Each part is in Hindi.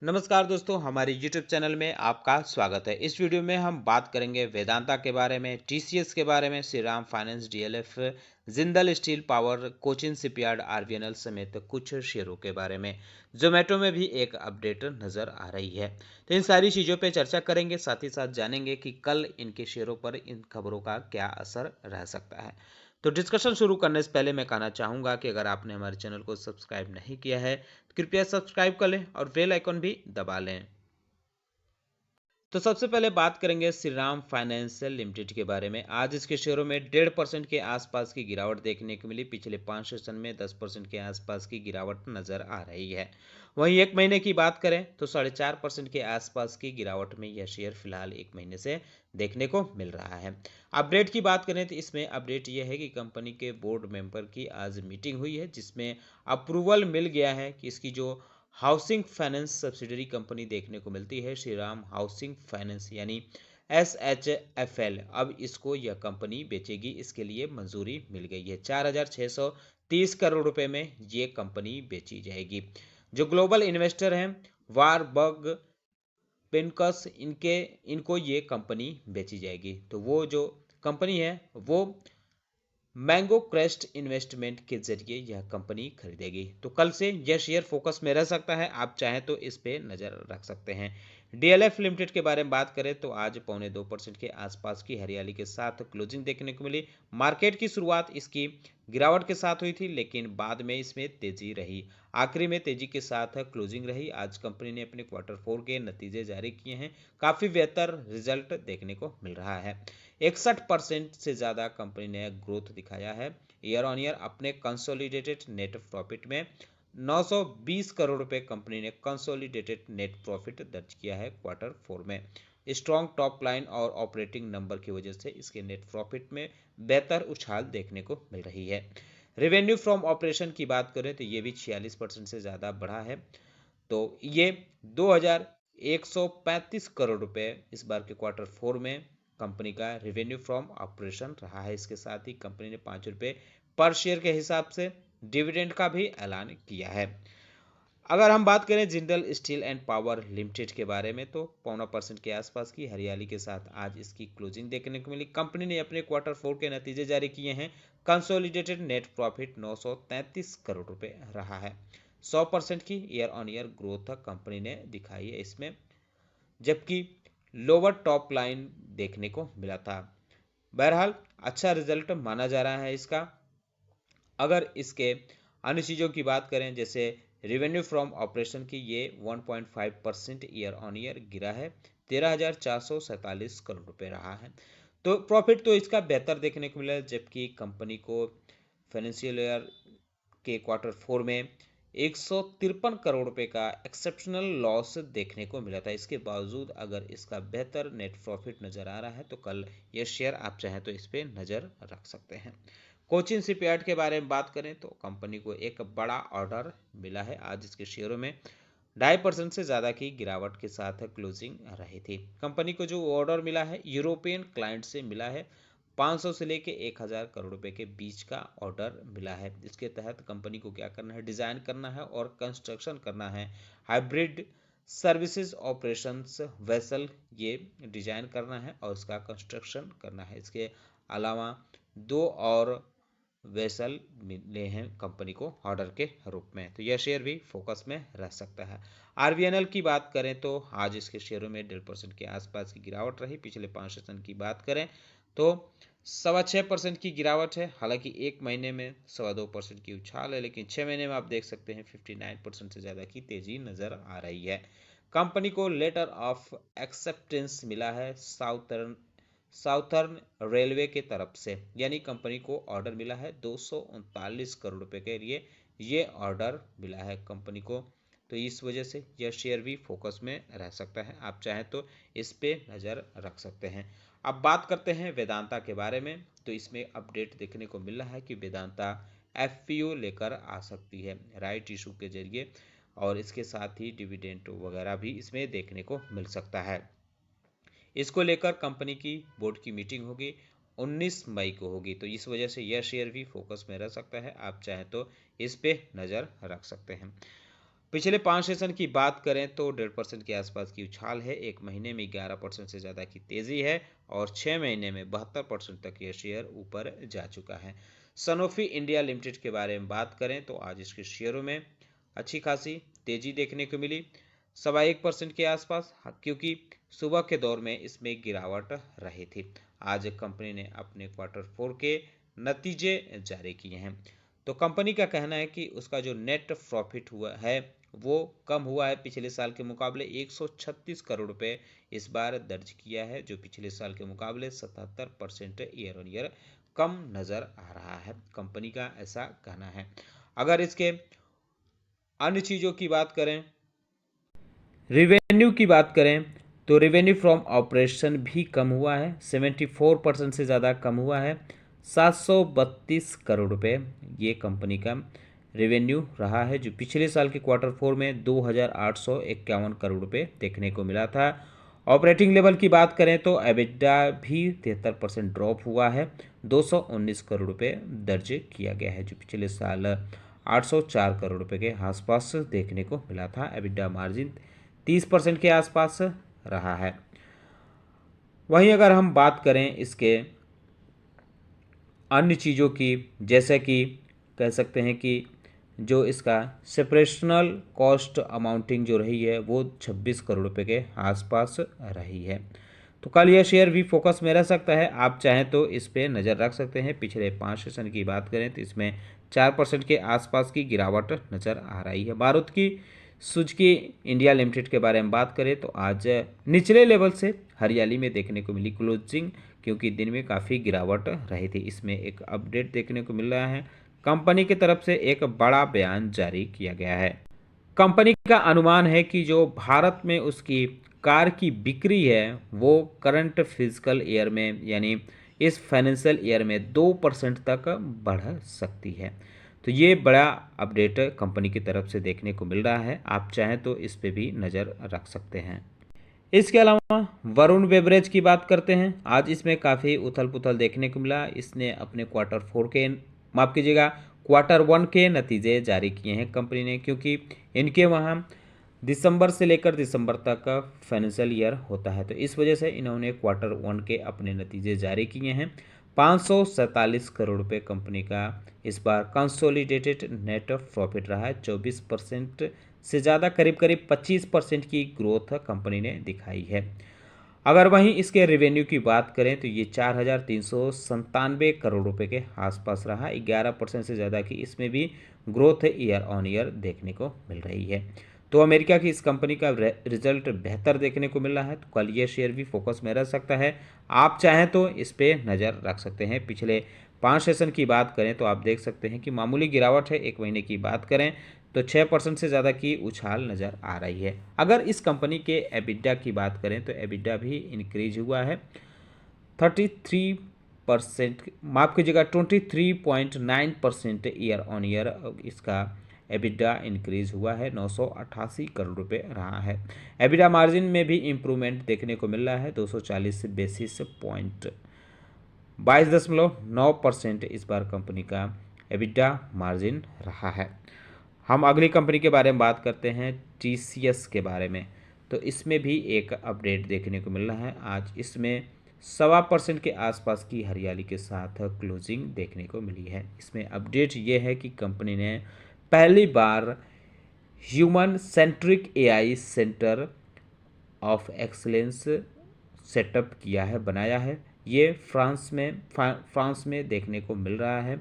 नमस्कार दोस्तों, हमारे YouTube चैनल में आपका स्वागत है। इस वीडियो में हम बात करेंगे वेदांता के बारे में, TCS के बारे में, Shriram finance, DLF, Jindal steel power, Cochin shipyard, RVNL समेत कुछ शेयरों के बारे में। जोमेटो में भी एक अपडेट नजर आ रही है। तो इन सारी चीज़ों पे चर्चा करेंगे, साथ ही साथ जानेंगे कि कल इनके शेयरों पर इन खबरों का क्या असर रह सकता है। तो डिस्कशन शुरू करने से पहले मैं कहना चाहूँगा कि अगर आपने हमारे चैनल को सब्सक्राइब नहीं किया है, कृपया सब्सक्राइब कर लें और बेल आइकन भी दबा लें। तो सबसे पहले बात करेंगे श्रीराम फाइनेंशियल लिमिटेड के बारे में। आज इसके शेयरों में 1.5% के आसपास की गिरावट देखने को मिली। पिछले 5 सेशन में 10% के आसपास की गिरावट नजर आ रही है। वहीं एक महीने की बात करें तो 4.5% के आसपास की गिरावट में यह शेयर फिलहाल एक महीने से देखने को मिल रहा है। अपडेट की बात करें तो इसमें अपडेट यह है कि कंपनी के बोर्ड मेंबर की आज मीटिंग हुई है, जिसमें अप्रूवल मिल गया है कि इसकी जो हाउसिंग फाइनेंस सब्सिडरी कंपनी देखने को मिलती है, श्रीराम हाउसिंग फाइनेंस यानी SHFL, अब इसको यह कंपनी बेचेगी। इसके लिए मंजूरी मिल गई है। 4,630 करोड़ रुपए में ये कंपनी बेची जाएगी। जो ग्लोबल इन्वेस्टर हैं, वारबर्ग पेनकस, इनको ये कंपनी बेची जाएगी। तो वो जो कंपनी है वो मैंगो क्रेस्ट इन्वेस्टमेंट के जरिए यह कंपनी खरीदेगी। तो कल से यह शेयर फोकस में रह सकता है, आप चाहें तो इस पे नजर रख सकते हैं। DLF लिमिटेड के बारे में बात करें तो आज 0.25% के आसपास की हरियाली के साथ क्लोजिंग देखने को मिली। मार्केट की शुरुआत इसकी गिरावट के साथ हुई थी, लेकिन बाद में इसमें तेजी रही। आखिरी में तेजी के साथ क्लोजिंग रही। आज कंपनी ने अपने Q4 के नतीजे जारी किए हैं। काफी बेहतर रिजल्ट देखने को मिल रहा है। 61% से ज़्यादा कंपनी ने ग्रोथ दिखाया है ईयर ऑन ईयर। अपने कंसोलिडेटेड नेट प्रॉफिट में 920 करोड़ रुपए कंपनी ने कंसोलिडेटेड नेट प्रॉफिट दर्ज किया है Q4 में। स्ट्रॉन्ग टॉप लाइन और ऑपरेटिंग नंबर की वजह से इसके नेट प्रॉफिट में बेहतर उछाल देखने को मिल रही है। रेवेन्यू फ्रॉम ऑपरेशन की बात करें तो ये भी 46% से ज़्यादा बढ़ा है। तो ये 2135 करोड़ रुपए इस बार के Q4 में कंपनी का रेवेन्यू फ्रॉम ऑपरेशन रहा है। इसके साथ ही कंपनी ने 5 रुपए पर शेयर के हिसाब से डिविडेंड का भी ऐलान किया है। अगर हम बात करें Jindal steel and power limited के बारे में तो 0.25% के आसपास की हरियाली के साथ आज इसकी क्लोजिंग देखने को मिली। कंपनी ने अपने Q4 के नतीजे जारी किए हैं। कंसोलिडेटेड नेट प्रॉफिट 933 करोड़ रुपए रहा है। 100% की year on year growth company ने दिखाई है इसमें, जबकि लोअर टॉप लाइन देखने को मिला था। बहरहाल अच्छा रिजल्ट माना जा रहा है इसका। अगर इसके अन्य चीज़ों की बात करें जैसे रेवेन्यू फ्रॉम ऑपरेशन की, ये 1.5% ईयर ऑन ईयर गिरा है। 13,447 करोड़ रुपए रहा है। तो प्रॉफिट तो इसका बेहतर देखने को मिला, जबकि कंपनी को फाइनेंशियल ईयर के Q4 में 153 करोड़ रुपए का एक्सेप्शनल लॉस देखने को मिला था। इसके बावजूद अगर इसका बेहतर नेट प्रॉफिट नजर आ रहा है तो कल यह शेयर आप चाहें तो इस पे नजर रख सकते हैं। कोचिन शिपयार्ड के बारे में बात करें तो कंपनी को एक बड़ा ऑर्डर मिला है। आज इसके शेयरों में 2.5% से ज़्यादा की गिरावट के साथ क्लोजिंग रही थी। कंपनी को जो ऑर्डर मिला है यूरोपियन क्लाइंट से मिला है। 500 से लेके 1000 करोड़ रुपए के बीच का ऑर्डर मिला है। इसके तहत कंपनी को क्या करना है, डिजाइन करना है और कंस्ट्रक्शन करना है। हाइब्रिड सर्विसेज ऑपरेशंस वेसल ये डिजाइन करना है और उसका कंस्ट्रक्शन करना है। इसके अलावा 2 और वेसल मिले हैं कंपनी को ऑर्डर के रूप में। तो यह शेयर भी फोकस में रह सकता है। RVNL की बात करें तो आज इसके शेयरों में 1.5% के आसपास की गिरावट रही। पिछले 5 सेशन की बात करें तो 6.25% की गिरावट है। हालांकि एक महीने में 2.25% की उछाल है, लेकिन 6 महीने में आप देख सकते हैं 59% से ज़्यादा की तेजी नजर आ रही है। कंपनी को लेटर ऑफ एक्सेप्टेंस मिला है साउथर्न रेलवे के तरफ से, यानी कंपनी को ऑर्डर मिला है 239 करोड़ रुपए के लिए ये ऑर्डर मिला है कंपनी को। तो इस वजह से यह शेयर भी फोकस में रह सकता है, आप चाहें तो इस पे नज़र रख सकते हैं। अब बात करते हैं वेदांता के बारे में। तो इसमें अपडेट देखने को मिल रहा है कि वेदांता FPO लेकर आ सकती है राइट इशू के जरिए, और इसके साथ ही डिविडेंड वगैरह भी इसमें देखने को मिल सकता है। इसको लेकर कंपनी की बोर्ड की मीटिंग होगी 19 मई को होगी। तो इस वजह से यह शेयर भी फोकस में रह सकता है, आप चाहें तो इस पे नज़र रख सकते हैं। पिछले 5 सेशन की बात करें तो 1.5% के आसपास की उछाल है, एक महीने में 11% से ज़्यादा की तेज़ी है और 6 महीने में 72% तक ये शेयर ऊपर जा चुका है। सनोफी इंडिया लिमिटेड के बारे में बात करें तो आज इसके शेयरों में अच्छी खासी तेज़ी देखने को मिली, 1.25% के आसपास, क्योंकि सुबह के दौर में इसमें गिरावट रही थी। आज कंपनी ने अपने Q4 के नतीजे जारी किए हैं। तो कंपनी का कहना है कि उसका जो नेट प्रॉफिट हुआ है वो कम हुआ है, पिछले साल के मुकाबले 136 करोड़ रुपए इस बार दर्ज किया है, जो पिछले साल के मुकाबले 77% ईयर ऑन ईयर कम नज़र आ रहा है, कंपनी का ऐसा कहना है। अगर इसके अन्य चीज़ों की बात करें, रिवेन्यू की बात करें तो रिवेन्यू फ्रॉम ऑपरेशन भी कम हुआ है, 74% से ज़्यादा कम हुआ है, 732 करोड़ रुपए ये कंपनी का रेवेन्यू रहा है, जो पिछले साल के Q4 में 2,851 करोड़ रुपए देखने को मिला था। ऑपरेटिंग लेवल की बात करें तो एबिटा भी 73% ड्रॉप हुआ है, 219 करोड़ रुपए दर्ज किया गया है, जो पिछले साल 804 करोड़ रुपए के आसपास देखने को मिला था। एबिटा मार्जिन 30% के आसपास रहा है। वहीं अगर हम बात करें इसके अन्य चीज़ों की, जैसे कि कह सकते हैं कि जो इसका सेपरेशनल कॉस्ट अमाउंटिंग जो रही है वो 26 करोड़ रुपए के आसपास रही है। तो कल यह शेयर भी फोकस में रह सकता है, आप चाहें तो इस पे नज़र रख सकते हैं। पिछले 5 सेशन की बात करें तो इसमें 4% के आसपास की गिरावट नज़र आ रही है। मारुति सुजुकी इंडिया लिमिटेड के बारे में बात करें तो आज निचले लेवल से हरियाली में देखने को मिली क्लोजिंग, क्योंकि दिन में काफ़ी गिरावट रही थी। इसमें एक अपडेट देखने को मिल रहा है, कंपनी की तरफ से एक बड़ा बयान जारी किया गया है। कंपनी का अनुमान है कि जो भारत में उसकी कार की बिक्री है वो करंट फिजिकल ईयर में, यानी इस फाइनेंशियल ईयर में 2% तक बढ़ सकती है। तो ये बड़ा अपडेट कंपनी की तरफ से देखने को मिल रहा है, आप चाहें तो इस पे भी नज़र रख सकते हैं। इसके अलावा वरुण बेवरेज की बात करते हैं, आज इसमें काफ़ी उथल पुथल देखने को मिला। इसने अपने Q4 के, माफ़ कीजिएगा, Q1 के नतीजे जारी किए हैं कंपनी ने, क्योंकि इनके वहाँ दिसंबर से लेकर दिसंबर तक का फाइनेंशियल ईयर होता है, तो इस वजह से इन्होंने Q1 के अपने नतीजे जारी किए हैं। 547 करोड़ रुपए कंपनी का इस बार कंसोलिडेटेड नेट प्रॉफिट रहा है, 24% से ज़्यादा, करीब करीब 25% की ग्रोथ कंपनी ने दिखाई है। अगर वहीं इसके रेवेन्यू की बात करें तो ये 4,397 करोड़ रुपए के आसपास रहा, 11% से ज़्यादा की इसमें भी ग्रोथ ईयर ऑन ईयर देखने को मिल रही है। तो अमेरिका की इस कंपनी का रिजल्ट बेहतर देखने को मिल रहा है, तो कल ये शेयर भी फोकस में रह सकता है, आप चाहें तो इस पर नज़र रख सकते हैं। पिछले 5 सेशन की बात करें तो आप देख सकते हैं कि मामूली गिरावट है, एक महीने की बात करें तो 6% से ज़्यादा की उछाल नज़र आ रही है। अगर इस कंपनी के एबिटा की बात करें तो एबिटा भी इंक्रीज हुआ है, 33%, माफ़ कीजिएगा 23.9% ईयर ऑन ईयर इसका एबिटा इंक्रीज हुआ है, 988 करोड़ रुपए रहा है। एबिटा मार्जिन में भी इम्प्रूवमेंट देखने को मिल रहा है, 240 बेसिस पॉइंट, 22.9% इस बार कंपनी का एबिटा मार्जिन रहा है। हम अगली कंपनी के बारे में बात करते हैं, TCS के बारे में, तो इसमें भी एक अपडेट देखने को मिल रहा है। आज इसमें 1.25% के आसपास की हरियाली के साथ क्लोजिंग देखने को मिली है। इसमें अपडेट ये है कि कंपनी ने पहली बार human centric AI centre of excellence setup किया है, बनाया है, ये फ्रांस में देखने को मिल रहा है।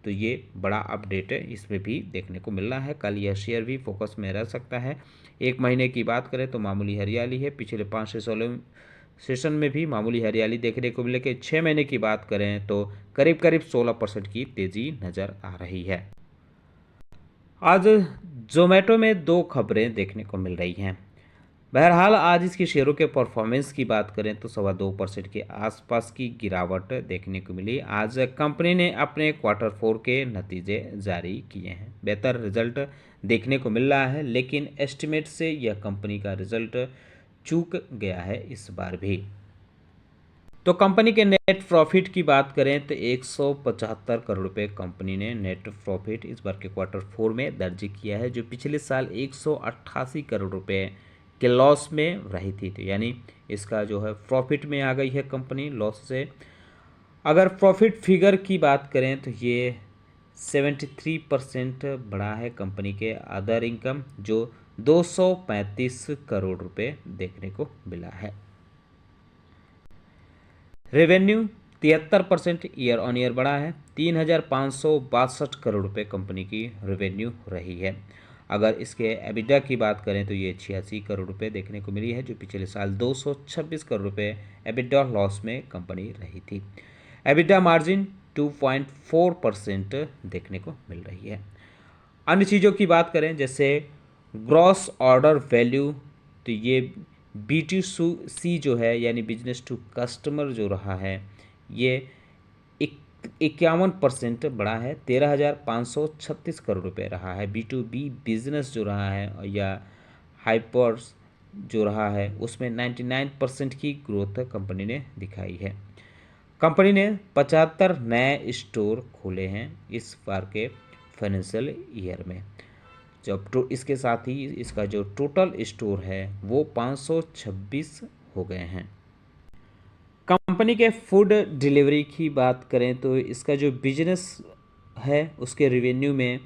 तो ये बड़ा अपडेट है, इसमें भी देखने को मिल रहा है। कल यह शेयर भी फोकस में रह सकता है। एक महीने की बात करें तो मामूली हरियाली है, पिछले 5 से 16 सेशन में भी मामूली हरियाली देखने को मिले कि 6 महीने की बात करें तो करीब करीब 16% की तेज़ी नज़र आ रही है। आज जोमेटो में 2 खबरें देखने को मिल रही हैं। बहरहाल आज इसके शेयरों के परफॉर्मेंस की बात करें तो 2.25% के आसपास की गिरावट देखने को मिली। आज कंपनी ने अपने Q4 के नतीजे जारी किए हैं, बेहतर रिजल्ट देखने को मिल रहा है, लेकिन एस्टिमेट से यह कंपनी का रिजल्ट चूक गया है इस बार भी। तो कंपनी के नेट प्रॉफिट की बात करें तो 175 करोड़ रुपए कंपनी ने नेट प्रॉफिट इस बार के क्वार्टर 4 में दर्ज किया है, जो पिछले साल 188 करोड़ रुपए के लॉस में रही थी। तो यानी इसका जो है प्रॉफिट में आ गई है कंपनी लॉस से। अगर प्रॉफिट फिगर की बात करें तो ये 73% बढ़ा है कंपनी के अदर इनकम, जो 235 करोड़ रुपए देखने को मिला है। रेवेन्यू 73% ईयर ऑन ईयर बढ़ा है, 3,562 करोड़ रुपए कंपनी की रेवेन्यू रही है। अगर इसके एबिडा की बात करें तो ये 86 करोड़ रुपए देखने को मिली है, जो पिछले साल 226 करोड़ रुपए एबिडा लॉस में कंपनी रही थी। एबिडा मार्जिन 2.4% देखने को मिल रही है। अन्य चीज़ों की बात करें जैसे ग्रॉस ऑर्डर वैल्यू, तो ये B2C जो है यानी बिजनेस टू कस्टमर जो रहा है ये 51% बढ़ा है, 13,536 करोड़ रुपए रहा है। B2B बिजनेस जो रहा है या हाइपर्स जो रहा है उसमें 99% की ग्रोथ कंपनी ने दिखाई है। कंपनी ने 75 नए स्टोर खोले हैं इस बार के फाइनेंशियल ईयर में, जब तो इसके साथ ही इसका जो टोटल स्टोर है वो 526 हो गए हैं। कंपनी के फूड डिलीवरी की बात करें तो इसका जो बिजनेस है उसके रेवेन्यू में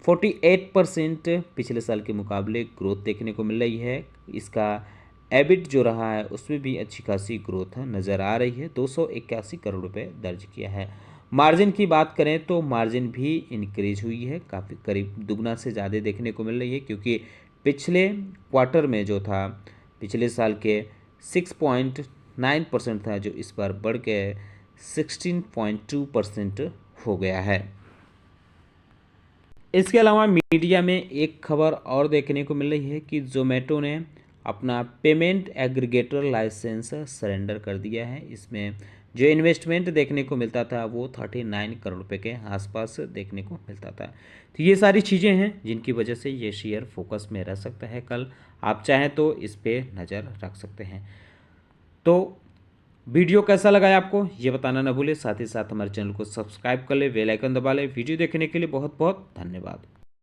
48% पिछले साल के मुकाबले ग्रोथ देखने को मिल रही है। इसका एबिट जो रहा है उसमें भी अच्छी खासी ग्रोथ नज़र आ रही है, 281 करोड़ रुपए दर्ज किया है। मार्जिन की बात करें तो मार्जिन भी इंक्रीज हुई है, काफ़ी करीब दुगना से ज़्यादा देखने को मिल रही है, क्योंकि पिछले क्वार्टर में जो था पिछले साल के 6.9% था, जो इस बार बढ़ के 16.2% हो गया है। इसके अलावा मीडिया में एक खबर और देखने को मिल रही है कि जोमेटो ने अपना पेमेंट एग्रीगेटर लाइसेंस सरेंडर कर दिया है। इसमें जो इन्वेस्टमेंट देखने को मिलता था वो 39 करोड़ रुपए के आसपास देखने को मिलता था। तो ये सारी चीज़ें हैं जिनकी वजह से ये शेयर फोकस में रह सकता है कल। आप चाहें तो इस पर नज़र रख सकते हैं। तो वीडियो कैसा लगा है आपको ये बताना ना भूलें, साथ ही साथ हमारे चैनल को सब्सक्राइब कर ले, बेल आइकन दबा ले। वीडियो देखने के लिए बहुत बहुत धन्यवाद।